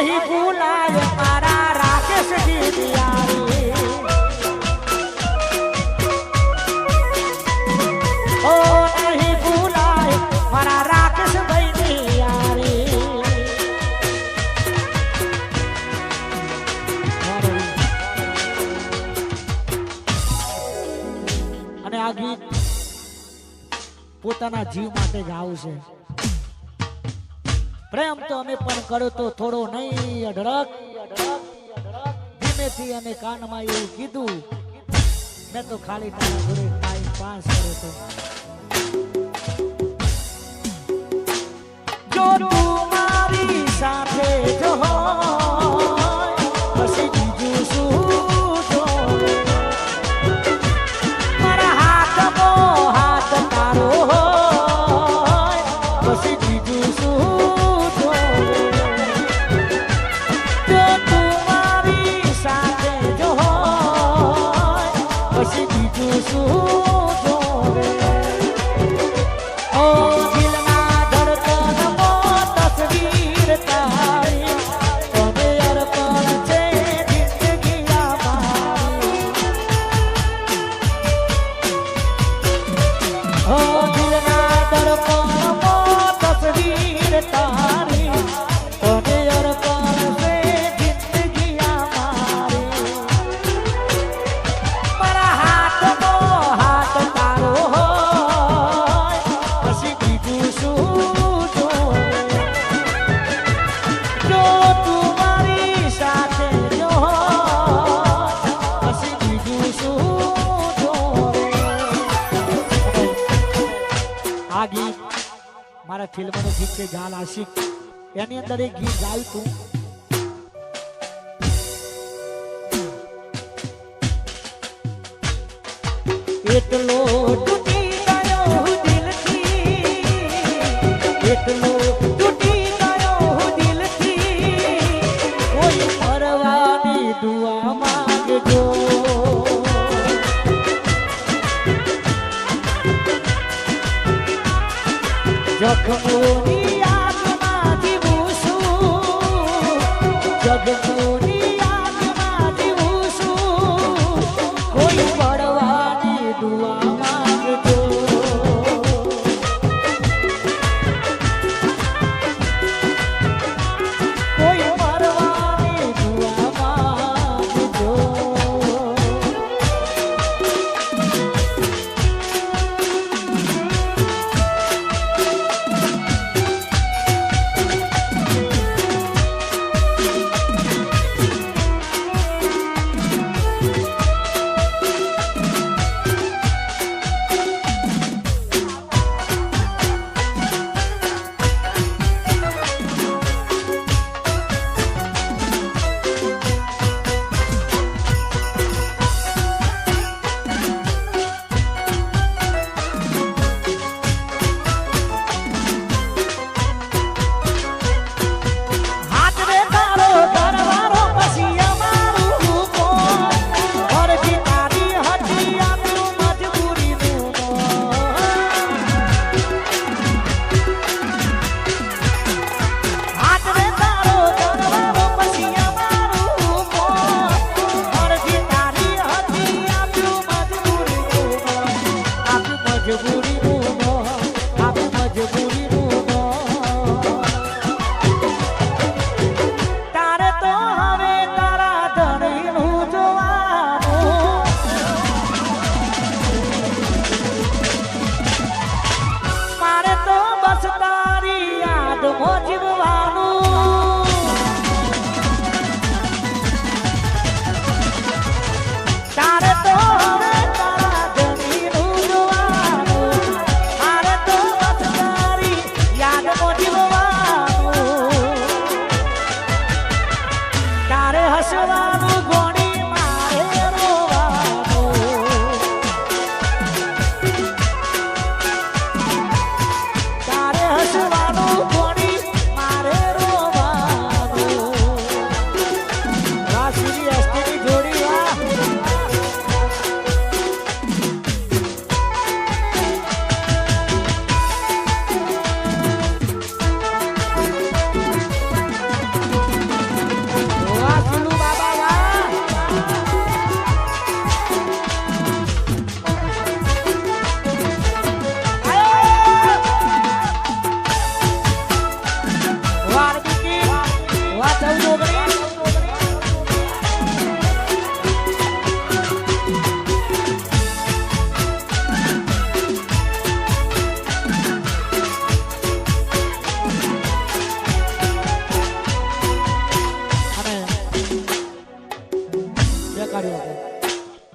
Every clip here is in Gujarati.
અહીં ભૂલાય મારા રાકેશજી દિયારી ઓ અહીં ભૂલાય મારા રાકેશભાઈ દિયારી અને આ ગીત પોતાના જીવ માટે ગાવું છે પ્રેમ તો અમે પણ કર્યો તો થોડો નહીં અઢળક ધીમેથી અને કાનમાં એવું કીધું મેં તો ખાલી ટાઈમ પાસ કર્યો તો જો તું મારી સાથે જો હોય પછી બીજું શું જોવે મારા હાથમાં હાથ તારો હોય પછી બીજું શું મારા ફિલ્મનું ગીત છે જાલ આશિક એની અંદર એક ગીત ગાયું તું એટલો તૂટી ગયો દિલથી એટલો તૂટી ગયો દિલથી કોઈ મરવાની દુઆ માંગજો જખમોની યાદમાં જીવું છું જગમોની યાદમાં જીવું છું કોઈ પડવાની દુઆ માંગજો કોઈ મરવાની દુઆ માંગજો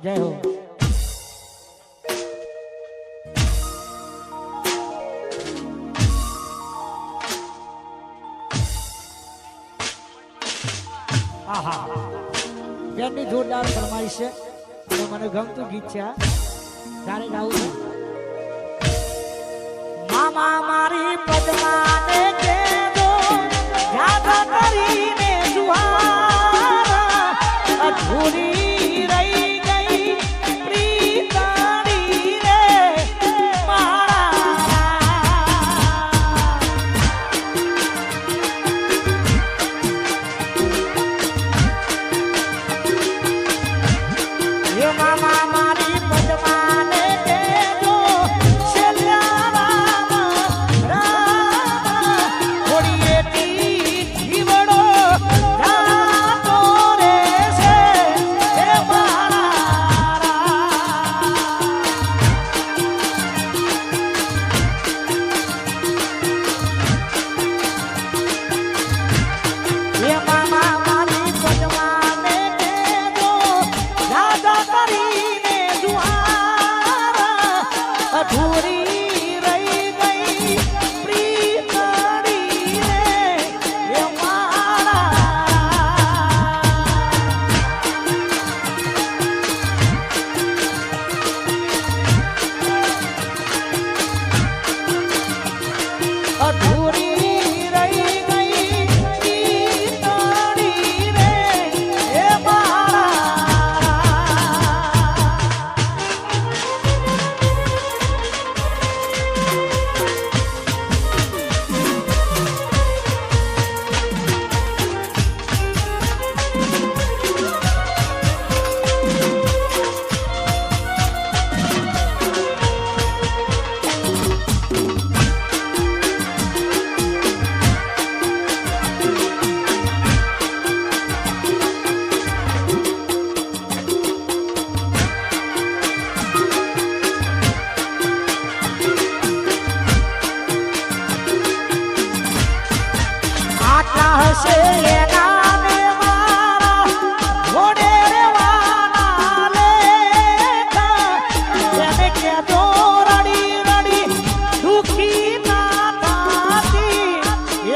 જય હો. આહા બેનની જોરદાર ફરમાઈશ છે અને મને ગમતું ગીત છે આ તારે ગાવું છે. મામા મારી પદ્માને કેજો યાદ કરીને જુહારા અધૂરી રહી ગઈ પ્રીતણી રે મારા. એ મામા મારી પદ્માને કેજો છેલ્લા રામ રામ થોડી જીવડો જાતો રે છે એ મારા. એ મામા મારી પદ્માને કેજો યાદ કરીને જુહારા અધૂરી રહી ગઈ પ્રીતણી રે એ મારા. અધૂરી રહી ગઈ પ્રીતણી રે એ મારા. આટલા હશે એના ને મારા ઘોડે રેવાના લેખા. એને કહેજો રડી રડી દુખી ના થાતી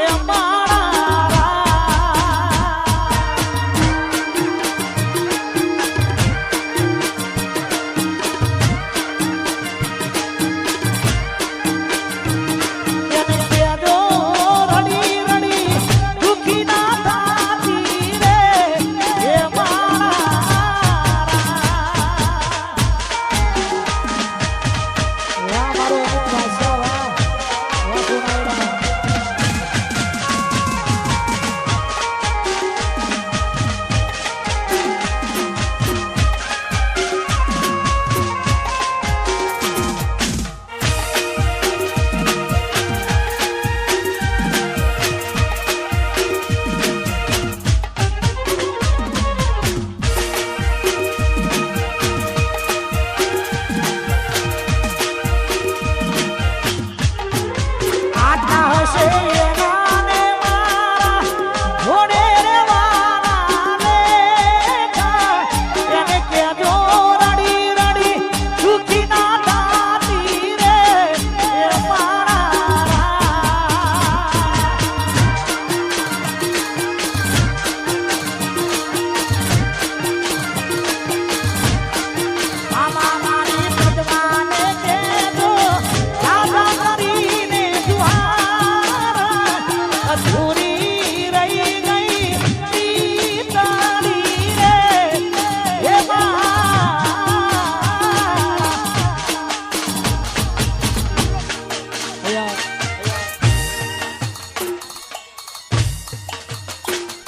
એ મારા. એને કહેજો રડી રડી દુખી ના થાતી રે એ મારા. વાહ મારો અમુક ભાષા વાહ વાહ ગુનાવડા. આટલા હશે એના ને મારા ઘોડે રેવાના લેખા. એને કહેજો રડી રડી દુખી ના થાતી રે એ મારા. મામા મારી પદ્માને કહેજો યાદ કરીને જુહારા અધૂરી રહી ગઈ પ્રીતણી રે એ મારા.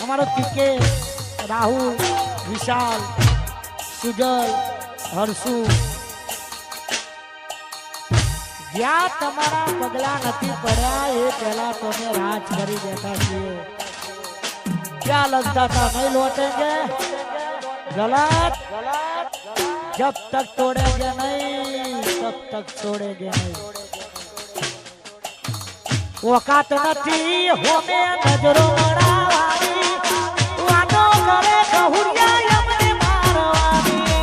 અમારો ટીકે રાહુલ વિશાલ સુજલ હર્ષુ જ્યાં તમારા પગલા નથી પડ્યા એ પહેલા તમે રાજ કરી બેઠા છીએ. क्या लगता था नहीं लौटेंगे गलत जब तक तोड़ेंगे नहीं तब तक छोड़ेंगे नहीं. औकात નથી હોમે નજરો મરાવાની વાતો કરે કહુરિયા એમને મારવાની.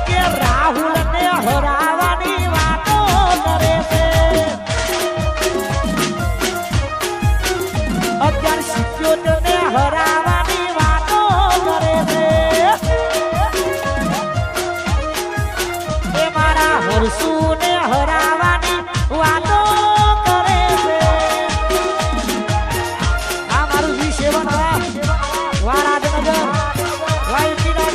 કે રાહુલ ને હરાવાની વાતો કરે છે 1177 ને હરાવાની વાતો કરે છે એ મારા હરસુ ને હરાવાની વાતો કરે છે આ મારું વિશેવન વારાજનગર વાયતીનગર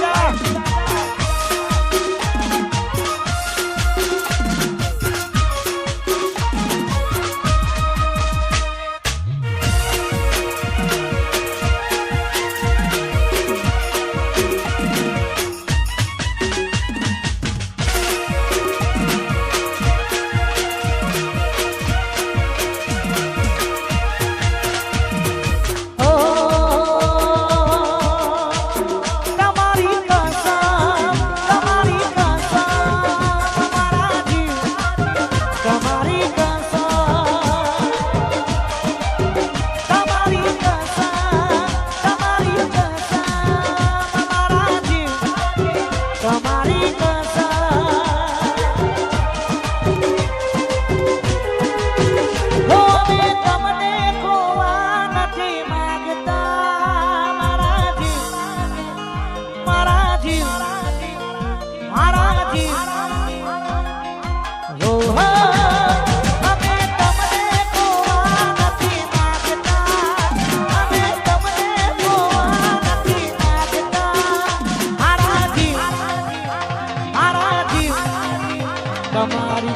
તમારી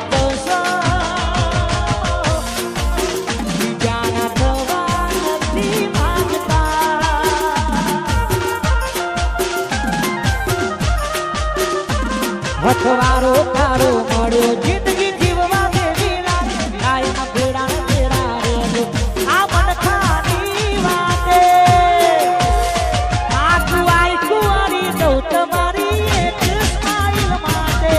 બીજાના થવા નથી માંગતા વખવારો તારો મળ્યો જિંદગી જીવવા દેવી કાયમ ભેડા ભેડા રેજો આ મન ખાની વાતે આખું આઈ કુંવારી દઉં તમારી એક સ્માઈલ માટે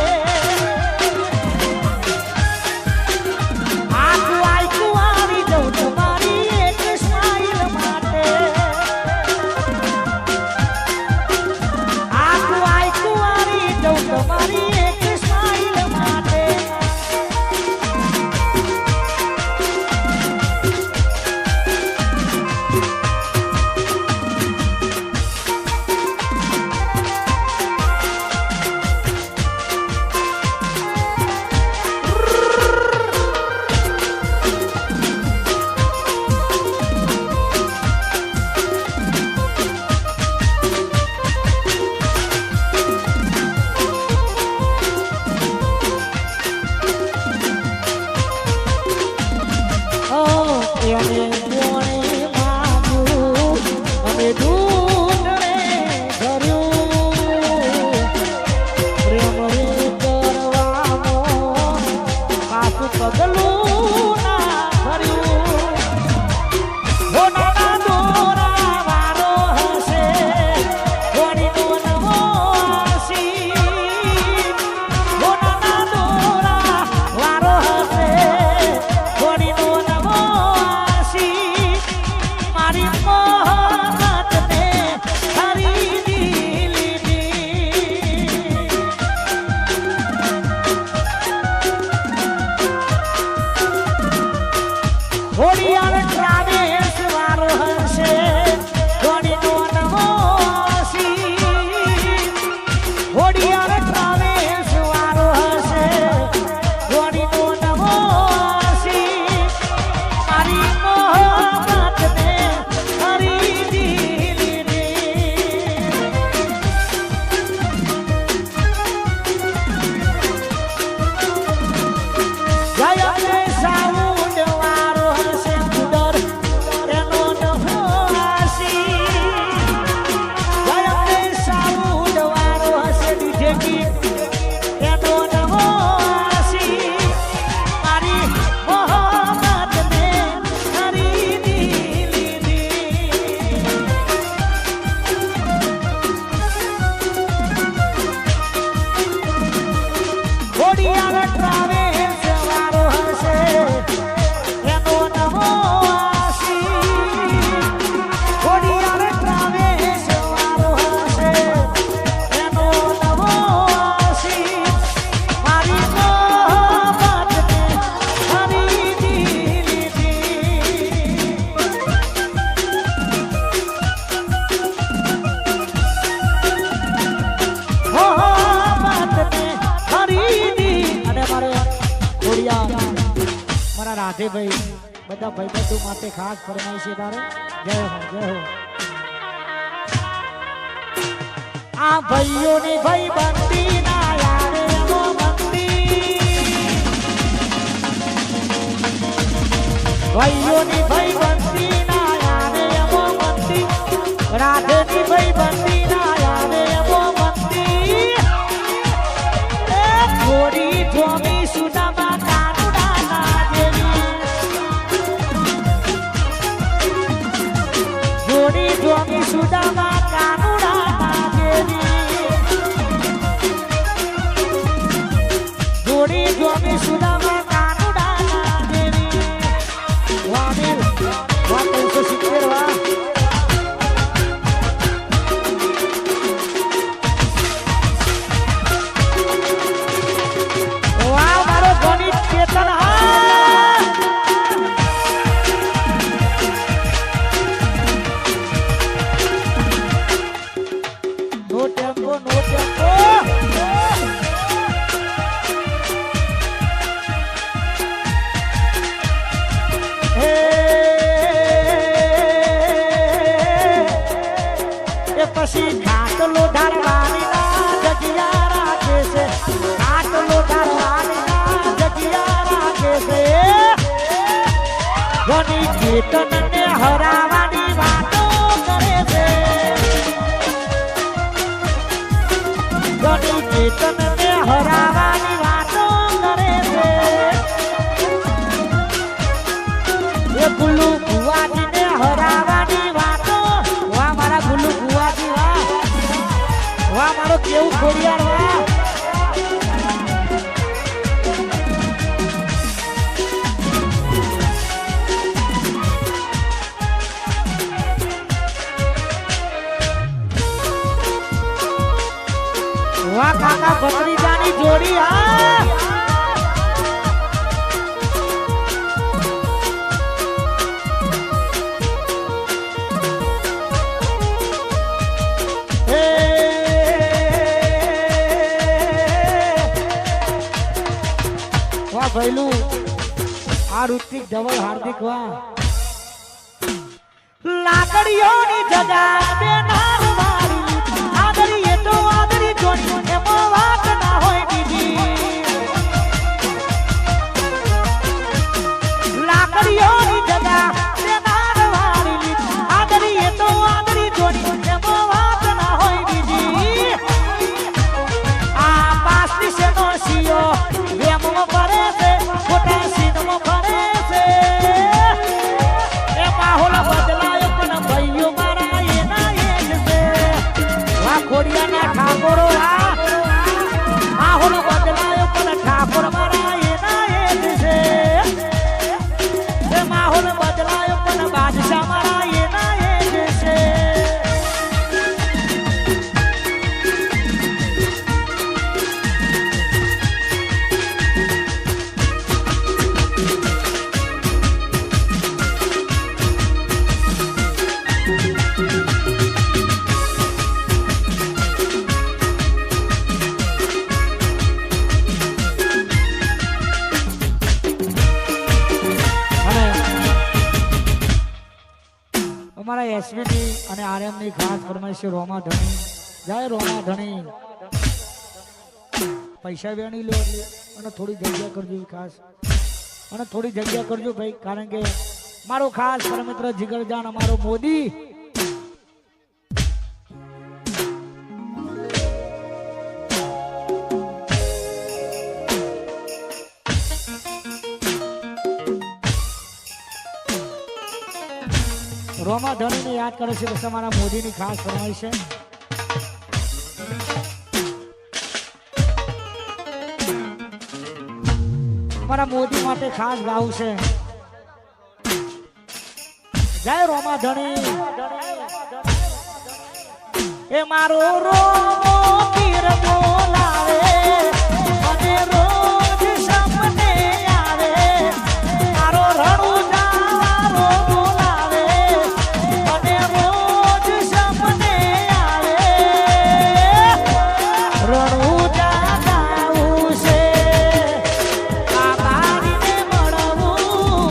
રાધેભાઈ બધા ભાઈબંધો માટે ખાસ ફરમાઈ છે તારે જય હો જય હો આ ભાઈઓની ભાઈબંધી ના યારે એનો મંદી ભાઈઓની ભાઈબંધી ના યારે એનો મંદી રાધેની ભાઈબંધી ના યારે એનો મંદી એ થોડી જોમી સુદામાં કાનુડા ના દેવી થોડી જોમી સુદામાં કાનુડા ના દેવી થોડી જોમી સુદામાં કાનુડા ના દેવી વામીર વાત 370 વા પછી ખાટલો ઢાળવાની ના જગ્યા રાખે છે ખાટલો ઢાળવાની ના જગ્યા રાખે છે ઘણી ચેતનને હરાવવાની વાતો કરે છે ઘણી ચેતનને હરાવવાની વાતો કરે છે એ ગુલ્લુ ભુવાજીને હરાવવાની વાતો વાહ મારા ગુલ્લુ ભુવાજી વાહ મારો કેવું ખોડિયાર વાહ કાકા ભત્રીજાની જોડી હા ભૈલું આ ઋતિક ધવલ હાર્દિક વાહ લાકડીઓની જગા બેનાર મારી આદરી એ તો આદરી જોડી એમાં વાત ના હોય બીજી લાકડીઓની જગા બેનાર મારી આદરી એ તો આદરી જોડી એમાં વાત ના હોય બીજી આ પાસની સેનો સિયો વેમો કરે છે ખોટા સીનમાં ફરે છે એ માહોલ બદલાયો પણ ભાઈઓ મારા એના એ જ છે વાહ ખોડિયાના ઠાકોરો માહોલ બદલાયો પણ ઠાકોર મારા એના એ જ છે એ માહોલ બદલાયો પણ બાદશાહ મારા એના એ જ છે અમારા એસવીની અને આરએમની ખાસ ફરમાઈશ છે રોમા ધણી જય રોમા ધણી પૈસા વેણી લો અને થોડી જગ્યા કરજો ખાસ અને થોડી જગ્યા કરજો ભાઈ કારણ કે મારો ખાસ પરમિત્ર જીગરજાન અમારો મોદી રોમા ધણીને યાદ કરે છે બસ અમારા મોદીની ખાસ ફરમાઈશ છે અમારા મોદી માટે ખાસ ગાવું છે જય રોમા ધણી એ મારો રોમો પીર બોલાવે મને રોજ સપને આવે મારો રણુજારો બોલાવે મને રોજ સપને આવે રણુજા ગાવું છે આ બારીને મળવું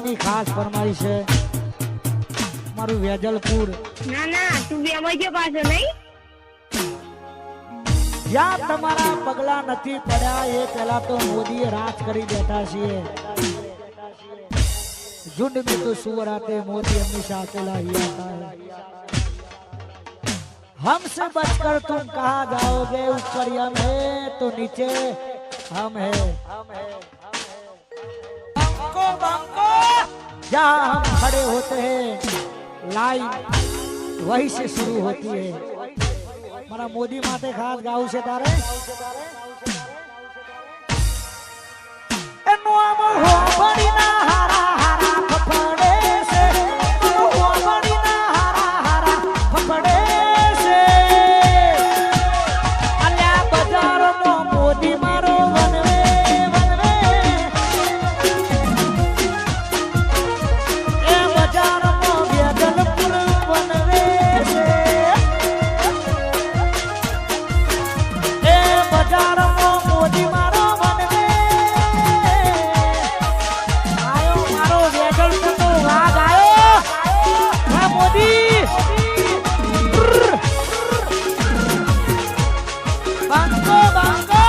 મોદીની ખાસ ફરમાઈશ છે મારું વેજલપુર ના ના તું વેવાઈ પાછો નહીં જ્યાં તમારા પગલા નથી પડ્યા એ પહેલા તો મોદીએ રાજ કરી બેઠા છીએ झुंड में तो सुअर आते मोदी हमेशा अकेला ही आता है हमसे बचकर तुम कहाँ जाओगे ऊपर हम है तो नीचे हम है बंको बंको जहाँ हम खड़े होते हैं लाइन वहीं से शुरू होती है मारा मोदी माते खास गाँव से तारे बड़ी ना हारा हारा फफड़े से बड़ी ना हारा हारा फफड़े से अल्या बाजार में मोदी मारो बनवे बनवे ए बाजार में वेजलपुर बनवे से ए बाजार में मोदी मारो बनवे Bangko, bangko.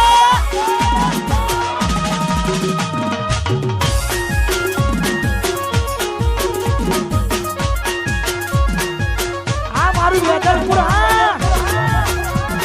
આ મારું વેજલપુર હા